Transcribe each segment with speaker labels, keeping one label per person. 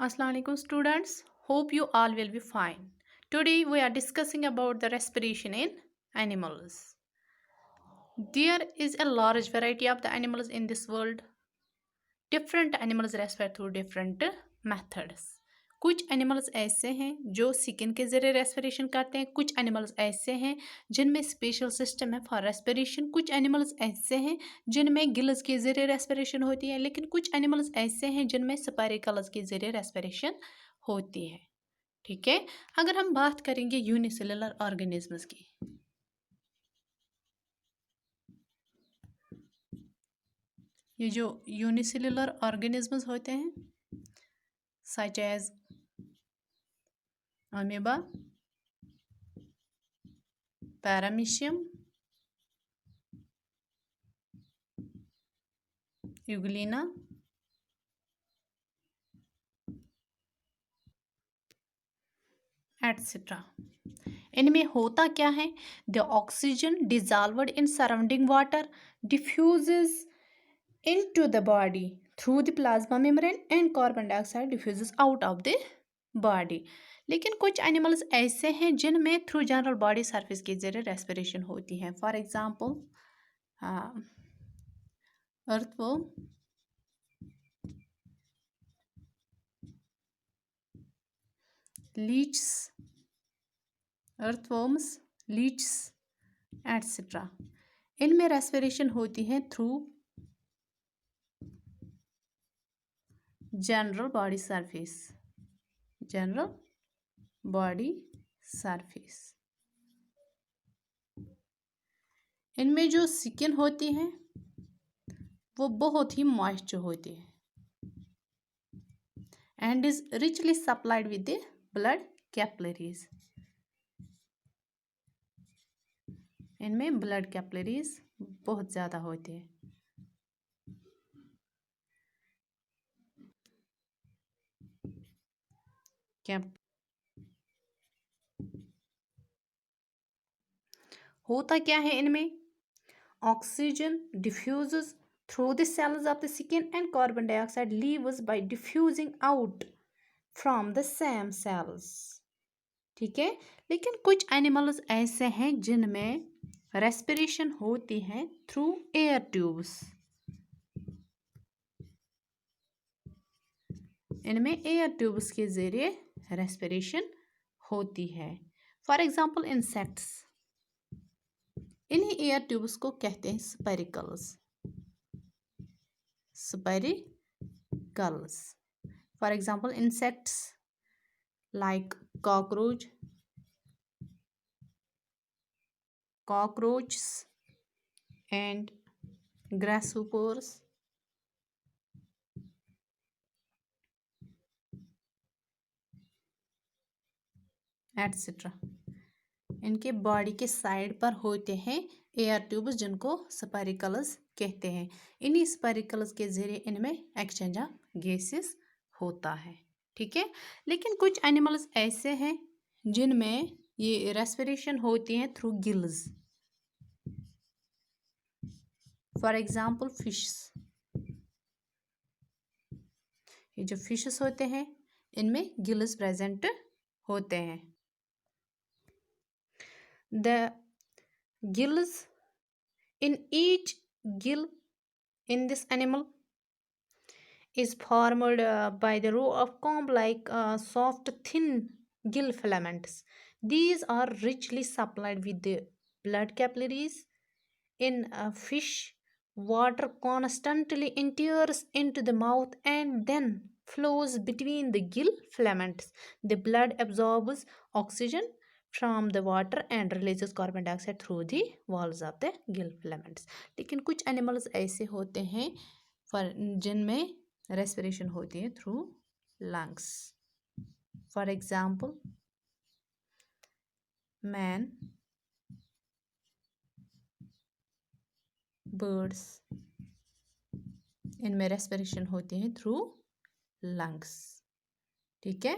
Speaker 1: Assalamu alaikum students. Hope you all will be fine. Today we are discussing about the respiration in animals. There is a large variety of the animals in this world. Different animals respire through different methods. कुछ animals ऐसे हैं जो skin के ज़रिए respiration करते हैं, कुछ animals ऐसे हैं जिनमें स्पेशल सिस्टम है फॉर रेस्पिरेशन, कुछ एनिमल्स ऐसे हैं जिनमें गिल्स के ज़रिए रेस्पिरेशन होती है, लेकिन कुछ एनिमल्स ऐसे हैं जिनमें स्पाइरिकल्स के ज़रिए रेस्पिरेशन होती है। ठीक है, अगर हम बात करेंगे यूनिसेलुलर ऑर्गेनिजम्स की, ये जो यूनिसेलुलर ऑर्गेनिजम्स होते हैं such as amoeba, paramecium, euglena, etcetera. इनमें होता क्या है? The oxygen dissolved in surrounding water diffuses into the body through the plasma membrane and carbon dioxide diffuses out of the body. लेकिन कुछ एनिमल्स ऐसे हैं जिनमें थ्रू जनरल बॉडी सरफेस के जरिए रेस्पिरेशन होती है। For example earthworm, leeches, earthworms, leeches etcetera. इनमें रेस्पिरेशन होती है through general body surface, general body surface. इनमें जो स्किन होती है वो बहुत ही मॉइस्चर होती है and is richly supplied with the blood capillaries. इनमें ब्लड कैपिलरीज बहुत ज़्यादा होती है। होता क्या है इनमें? Oxygen diffuses through the cells of the skin and carbon dioxide leaves by diffusing out from the same cells। ठीक है, लेकिन कुछ एनिमल्स ऐसे हैं जिनमें रेस्पिरेशन होती है थ्रू एयर ट्यूब्स। इनमें एयर ट्यूब्स के जरिए रेस्पिरेशन होती है। फॉर एग्जांपल इंसेक्ट्स, इन्हीं एयर ट्यूब्स को कहते हैं spiracles, spiracles. For example insects like cockroaches and grasshoppers, etcetera. इनके बॉडी के साइड पर होते हैं एयर ट्यूब्स जिनको स्पाइरिकल्स कहते हैं। इन्हीं स्पाइरिकल्स के जरिए इनमें एक्सचेंज ऑफ गैसेस होता है। ठीक है, लेकिन कुछ एनिमल्स ऐसे हैं जिनमें ये रेस्पिरेशन होती है through gills. For example fish, ये जो फिशेस होते हैं इनमें गिल्स प्रेजेंट होते हैं। The gills in each gill in this animal is formed by the row of comb-like soft thin gill filaments. These are richly supplied with the blood capillaries. In fish, water constantly enters into the mouth and then flows between the gill filaments. The blood absorbs oxygen from the water and releases carbon dioxide through the walls of the gill filaments। लेकिन कुछ animals ऐसे होते हैं जिनमें respiration होती है through lungs. For example man, birds, इनमें respiration होती है थ्रू लंग्स। ठीक है,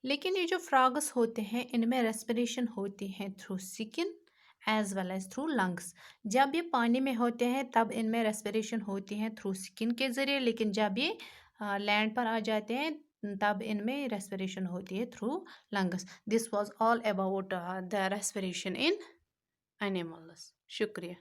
Speaker 1: लेकिन ये जो फ्रॉग्स होते हैं इनमें रेस्पिरेशन होती है through skin as well as through lungs. जब ये पानी में होते हैं तब इनमें रेस्पिरेशन होती है थ्रू स्किन के ज़रिए, लेकिन जब ये लैंड पर आ जाते हैं तब इनमें रेस्पिरेशन होती है through lungs. This was all about the respiration in animals. शुक्रिया।